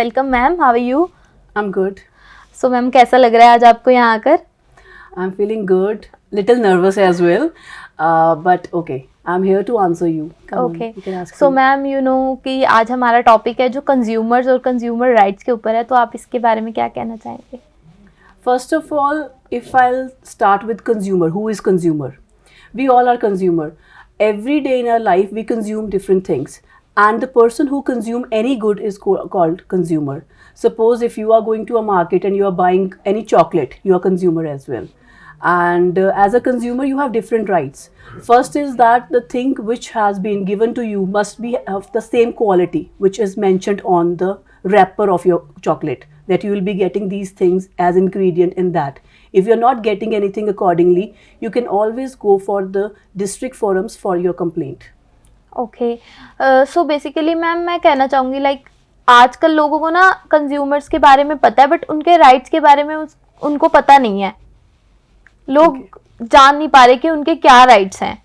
Welcome ma'am, how are you? I'm good. So ma'am कैसा लग रहा है आज आपको यहाँ आकर? I'm feeling good. Little nervous as well. But okay. I'm here to answer you. Come on, okay, you can ask so me. Ma'am you know कि आज हमारा टॉपिक है जो कंज्यूमर्स और कंज्यूमर राइट्स के ऊपर है, तो आप इसके बारे में क्या कहना चाहेंगे? First of all, if I'll start with consumer, who is consumer? We all are consumer. Every day in our life, we consume different things. And the person who consume any good is called consumer. Suppose if you are going to a market and you are buying any chocolate, you are consumer as well. And as a consumer, you have different rights. First is that the thing which has been given to you must be of the same quality which is mentioned on the wrapper of your chocolate, that you will be getting these things as ingredient in that. If you're not getting anything accordingly, you can always go for the district forums for your complaint. Okay, so basically ma'am मैं कहना चाहूँगी like आजकल लोगों को ना consumers के बारे में पता है बट उनके राइट्स के बारे में उनको पता नहीं है. लोग जान नहीं पा रहे कि उनके क्या राइट्स हैं,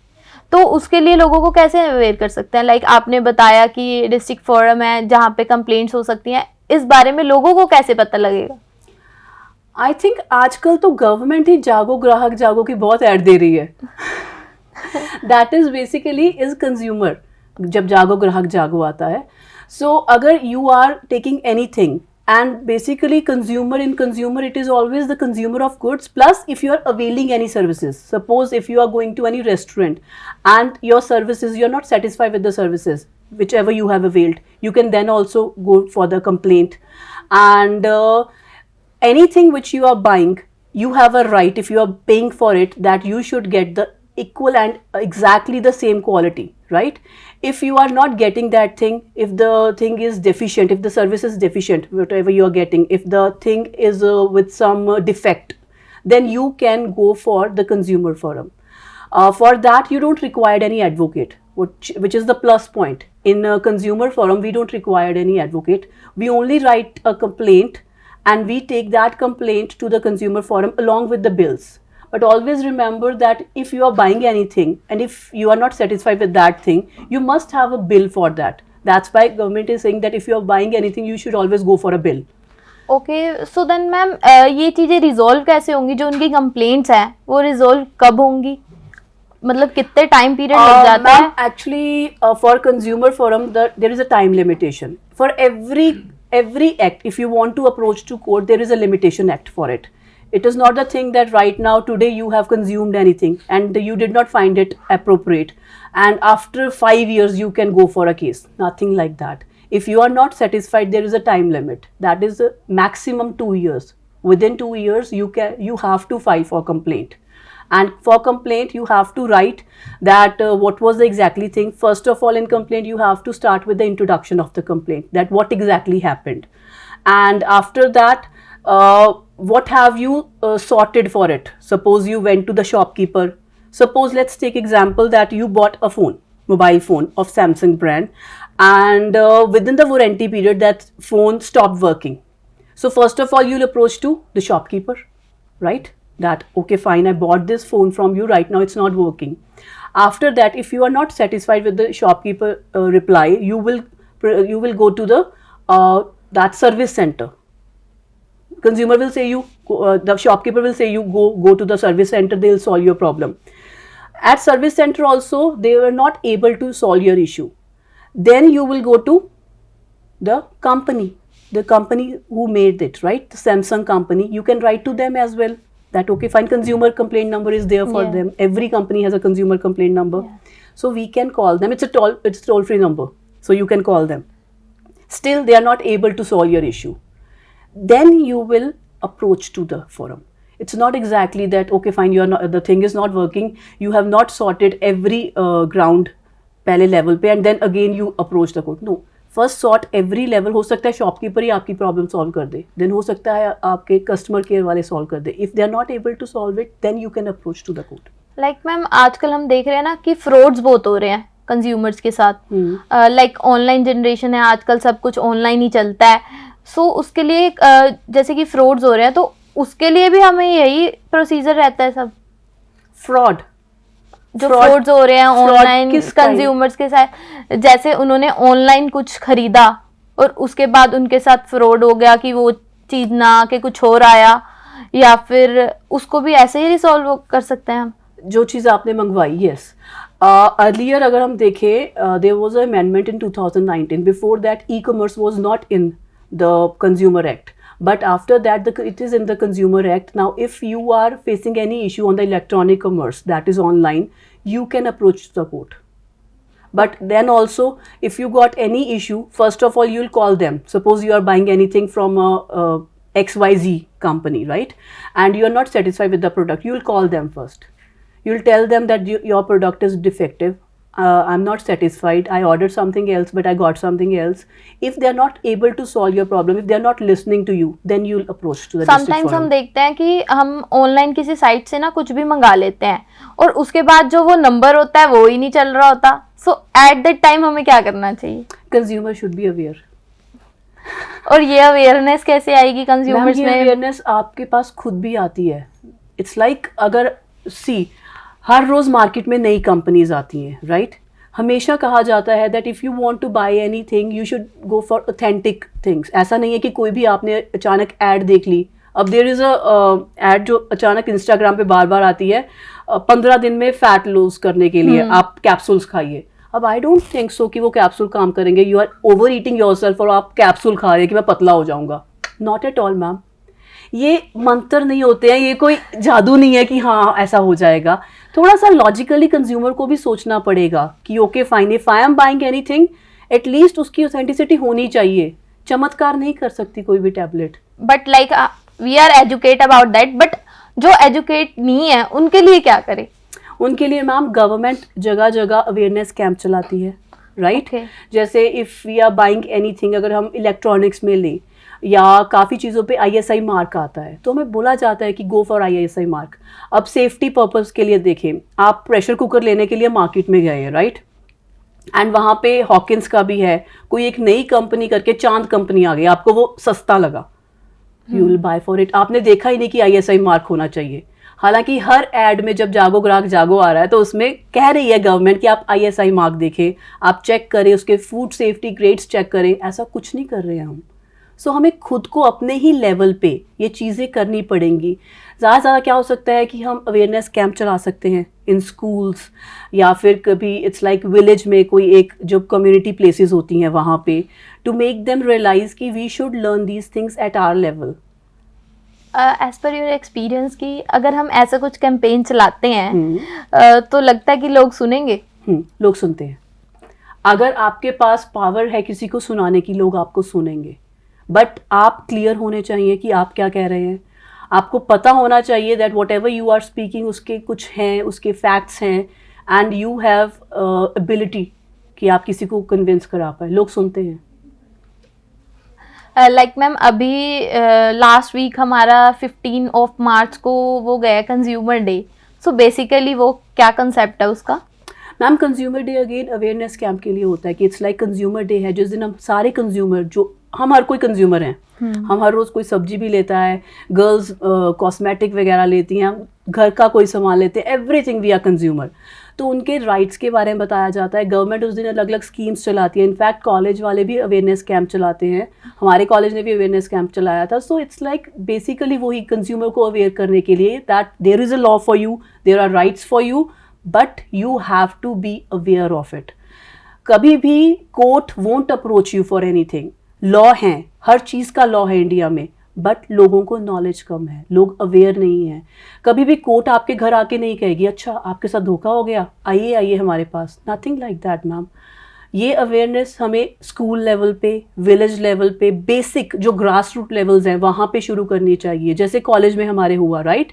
तो उसके लिए लोगों को कैसे अवेयर कर सकते हैं? लाइक आपने बताया कि डिस्ट्रिक्ट फोरम है जहाँ पे कंप्लेंट्स हो सकती हैं, इस बारे में लोगों को कैसे पता लगेगा? आई थिंक आजकल तो गवर्नमेंट ही जागो ग्राहक जागो की बहुत ऐड दे रही है. That is basically is consumer. जब जागो ग्राहक जागो आता है, सो अगर you are taking anything and basically consumer in consumer, it is always the consumer of goods. Plus if you are availing any services, suppose if you are going to any restaurant and your services, you are not satisfied with the services whichever you have availed, you can then also go for the complaint. And anything which you are buying, you have a right, if you are paying for it, that you should get the equal and exactly the same quality, right? If you are not getting that thing, if the thing is deficient, if the service is deficient, whatever you are getting, if the thing is with some defect, then you can go for the consumer forum. For that you don't require any advocate, which is the plus point. In a consumer forum we don't require any advocate. We only write a complaint and we take that complaint to the consumer forum along with the bills. But always remember that if you are buying anything and if you are not satisfied with that thing, you must have a bill for that. That's why government is saying that if you are buying anything, you should always go for a bill. Okay, so then ma'am ये चीज़ें resolve कैसे होंगी? जो उनकी complaints हैं वो resolve कब होंगी? मतलब कितने टाइम पीरियड लग जाता है? Actually, for consumer forum, there is a time limitation. For every act, if you want to approach to court, there is a limitation act for it. It is not the thing that right now today you have consumed anything and you did not find it appropriate and after 5 years you can go for a case. Nothing like that. If you are not satisfied, there is a time limit. That is a maximum 2 years. Within 2 years you have to file for complaint. And for complaint you have to write that what was the exactly thing. First of all, in complaint you have to start with the introduction of the complaint, that what exactly happened, and after that what have you sorted for it. Suppose you went to the shopkeeper. Suppose let's take example that you bought a phone, mobile phone of Samsung brand, and within the warranty period that phone stopped working. So first of all you'll approach to the shopkeeper, right? That okay fine, I bought this phone from you, right now it's not working. After that, if you are not satisfied with the shopkeeper reply, you will go to the that service center. Consumer will say you, the shopkeeper will say you go to the service center, they will solve your problem. At service center also they were not able to solve your issue. Then you will go to the company who made it, right? The Samsung company. You can write to them as well that okay fine, consumer complaint number is there for them. Every company has a consumer complaint number. So we can call them. It's a toll free number, so you can call them. Still they are not able to solve your issue. Then you will approach to the forum. It's not exactly that okay fine, the thing is not working, you have not sorted every ground पहले level पे and then again you approach the court. No, first sort every level. हो सकता है shopkeeper ही आपकी problem solve कर दे, then हो सकता है आपके कस्टमर केयर वाले सॉल्व कर दे. If they are not able to solve it, then you can approach to the court. Like ma'am आजकल हम देख रहे हैं ना कि फ्रॉड्स बहुत हो रहे हैं कंज्यूमर्स के साथ. लाइक ऑनलाइन जनरेशन है आजकल, सब कुछ ऑनलाइन ही चलता है. सो उसके लिए जैसे कि फ्रॉड्स हो रहे हैं, तो उसके लिए भी हमें यही प्रोसीजर रहता है सब? फ्रॉड जो फ्रॉड्स हो रहे हैं ऑनलाइन कंज्यूमर्स के साथ, जैसे उन्होंने ऑनलाइन कुछ खरीदा और उसके बाद उनके साथ फ्रॉड हो गया कि वो चीज ना आके कुछ और आया, या फिर उसको भी ऐसे ही रिसॉल्व कर सकते हैं हम? जो चीज़ आपने मंगवाई, यस। अर्लियर अगर हम देखें, there was a amendment in 2019. Before that e commerce was not in the consumer act, but after that it is in the consumer act. Now if you are facing any issue on the electronic commerce that is online, you can approach the court. But then also if you got any issue, first of all you'll call them. Suppose you are buying anything from a XYZ company, right, and you are not satisfied with the product, you'll call them first. You'll tell them that your product is defective, I'm not satisfied, I ordered something else but I got something else. If they are not able to solve your problem, if they are not listening to you, then you'll approach to the district sometimes forum. हम देखते हैं कि हम online किसी site से ना कुछ भी मंगा लेते हैं और उसके बाद जो वो नंबर होता है वो ही नहीं चल रहा होता, सो एट दैट टाइम हमें क्या करना चाहिए? Consumer should be aware. और ये अवेयरनेस कैसे आएगी कंज्यूमर्स ये में? अवेयरनेस आपके पास खुद भी आती है. इट्स लाइक अगर हर रोज मार्केट में नई कंपनीज आती हैं, राइट? हमेशा कहा जाता है that if you want to buy anything you should go for authentic things. ऐसा नहीं है कि कोई भी आपने अचानक ऐड देख ली. अब देयर इज़ अ ऐड जो अचानक इंस्टाग्राम पे बार बार आती है, 15 दिन में फैट लूज करने के लिए आप कैप्सूल्स खाइए. अब आई डोंट थिंक सो कि वो कैप्सूल काम करेंगे. You are over eating yourself और आप कैप्सूल खा रहे हैं कि मैं पतला हो जाऊंगा. Not at all ma'am. ये मंत्र नहीं होते हैं, ये कोई जादू नहीं है कि हाँ ऐसा हो जाएगा. थोड़ा सा लॉजिकली कंज्यूमर को भी सोचना पड़ेगा कि okay fine, if I am buying anything at least उसकी ऑथेंटिसिटी होनी चाहिए. चमत्कार नहीं कर सकती कोई भी tablet. But like we are educate about that, but जो एजुकेट नहीं है उनके लिए क्या करें? उनके लिए मैम गवर्नमेंट जगह जगह अवेयरनेस कैंप चलाती है, राइट? Okay. जैसे if we are buying anything, अगर हम इलेक्ट्रॉनिक्स में लें या काफ़ी चीज़ों पे ISI मार्क आता है तो हमें बोला जाता है कि गो फॉर ISI मार्क. अब सेफ्टी पर्पस के लिए देखें, आप प्रेशर कुकर लेने के लिए मार्केट में गए हैं, राइट? एंड वहाँ पे हॉकिंस का भी है, कोई एक नई कंपनी करके चांद कंपनी आ गई, आपको वो सस्ता लगा, you will buy for it. आपने देखा ही नहीं कि ISI मार्क होना चाहिए. हालांकि हर एड में जब जागो ग्राहक जागो आ रहा है तो उसमें कह रही है गवर्नमेंट कि आप ISI मार्क देखें, आप चेक करें, उसके फूड सेफ्टी ग्रेड्स चेक करें. ऐसा कुछ नहीं कर रहे हैं हम. सो हमें खुद को अपने ही लेवल पे ये चीज़ें करनी पड़ेंगी. ज़्यादा से ज़्यादा क्या हो सकता है कि हम अवेयरनेस कैंप चला सकते हैं इन स्कूल्स, या फिर कभी इट्स लाइक विलेज में कोई एक जो कम्युनिटी प्लेसेस होती हैं वहाँ पे, टू मेक देम रियलाइज कि we should learn these things at our level. As per your experience की अगर हम ऐसा कुछ कैंपेन चलाते हैं तो लगता है कि लोग सुनेंगे? लोग सुनते हैं. अगर आपके पास पावर है किसी को सुनाने की, लोग आपको सुनेंगे. बट आप क्लियर होने चाहिए कि आप क्या कह रहे हैं. आपको पता होना चाहिए that whatever you are speaking उसके कुछ हैं, उसके फैक्ट्स हैं, एंड यू हैव एबिलिटी कि आप किसी को कन्विंस करा पाए. लोग सुनते हैं. लाइक मैम अभी लास्ट वीक हमारा 15 ऑफ मार्च को वो गया कंज्यूमर डे, सो बेसिकली वो क्या कंसेप्ट है उसका? Ma'am consumer day again awareness camp के लिए होता है कि इट्स लाइक कंज्यूमर डे है जिस दिन हम सारे कंज्यूमर, जो हम हर कोई कंज्यूमर हैं, हम हर रोज़ कोई सब्जी भी लेता है, गर्ल्स कॉस्मेटिक वगैरह लेती हैं, घर का कोई सामान लेते हैं, एवरीथिंग वी आर कंज्यूमर. तो उनके राइट्स के बारे में बताया जाता है. गवर्नमेंट उस दिन अलग अलग स्कीम्स चलाती है. इनफैक्ट कॉलेज वाले भी अवेयरनेस कैंप चलाते हैं. हमारे कॉलेज ने भी अवेयरनेस कैंप चलाया था. सो इट्स लाइक बेसिकली वही कंज्यूमर को अवेयर करने के लिए that there is a law for you, there are rights for you, but you have to be aware of it. कभी भी court won't approach you for anything. Law है, हर चीज़ का लॉ है इंडिया में, बट लोगों को नॉलेज कम है, लोग अवेयर नहीं हैं. कभी भी कोर्ट आपके घर आके नहीं कहेगी अच्छा आपके साथ धोखा हो गया, आइए आइए हमारे पास. Nothing like that ma'am. ये अवेयरनेस हमें स्कूल लेवल पे, विलेज लेवल पे, बेसिक जो ग्रास रूट लेवल्स हैं वहाँ पे शुरू करनी चाहिए, जैसे कॉलेज में हमारे हुआ, राइट?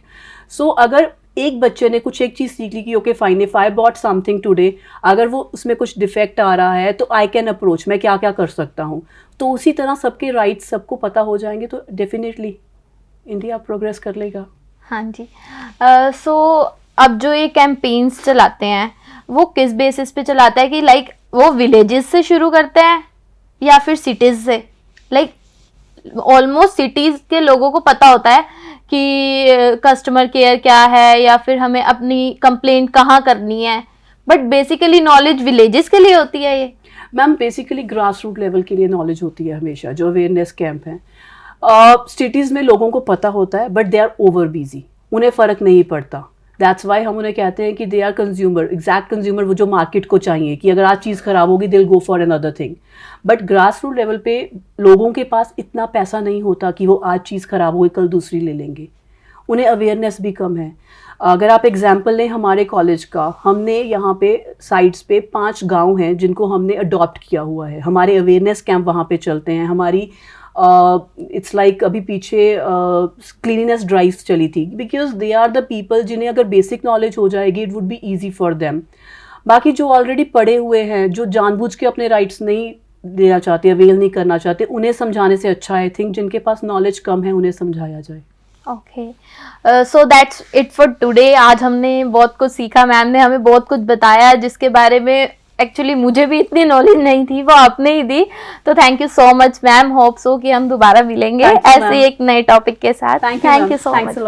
सो अगर एक बच्चे ने कुछ एक चीज़ सीख ली कि okay fine, if I bought something today, अगर वो उसमें कुछ डिफेक्ट आ रहा है तो आई कैन अप्रोच, मैं क्या क्या कर सकता हूँ. तो उसी तरह सबके राइट्स सबको पता हो जाएंगे तो डेफिनेटली इंडिया प्रोग्रेस कर लेगा. हाँ जी. सो अब जो ये कैंपेन्स चलाते हैं वो किस बेसिस पे चलाता है कि लाइक वो विलेजेस से शुरू करते हैं या फिर सिटीज़ से? लाइक ऑलमोस्ट सिटीज़ के लोगों को पता होता है कि कस्टमर केयर क्या है या फिर हमें अपनी कंप्लेंट कहाँ करनी है, बट बेसिकली नॉलेज विलेजेस के लिए होती है ये. Ma'am basically grass root level के लिए नॉलेज होती है हमेशा, जो अवेयरनेस कैंप हैं। सिटीज़ में लोगों को पता होता है but they are over busy, उन्हें फ़र्क नहीं पड़ता। दैट्स वाई हम उन्हें कहते हैं कि they are consumer, exact consumer, वो जो मार्केट को चाहिए कि अगर आज चीज़ ख़राब होगी they will go for another thing. But grass root level पे लोगों के पास इतना पैसा नहीं होता कि वो आज चीज़ ख़राब होगी कल दूसरी ले लेंगे, उन्हें अवेयरनेस भी कम है। अगर आप एग्जाम्पल लें हमारे कॉलेज का, हमने यहाँ पे साइट्स पे 5 गांव हैं जिनको हमने अडॉप्ट किया हुआ है, हमारे अवेयरनेस कैंप वहाँ पे चलते हैं। हमारी इट्स लाइक अभी पीछे क्लीनिनेस ड्राइव्स चली थी, because they are the people जिन्हें अगर बेसिक नॉलेज हो जाएगी it would be easy for them. बाकी जो ऑलरेडी पढ़े हुए हैं, जो जानबूझ के अपने राइट्स नहीं देना चाहते, अवेल नहीं करना चाहते, उन्हें समझाने से अच्छा आई थिंक जिनके पास नॉलेज कम है उन्हें समझाया जाए। Okay, so that's it for today. आज हमने बहुत कुछ सीखा, मैम ने हमें बहुत कुछ बताया जिसके बारे में एक्चुअली मुझे भी इतनी नॉलेज नहीं थी, वो आपने ही दी। तो thank you so much ma'am, hope so कि हम दोबारा मिलेंगे ऐसे एक नए टॉपिक के साथ। Thank you so much.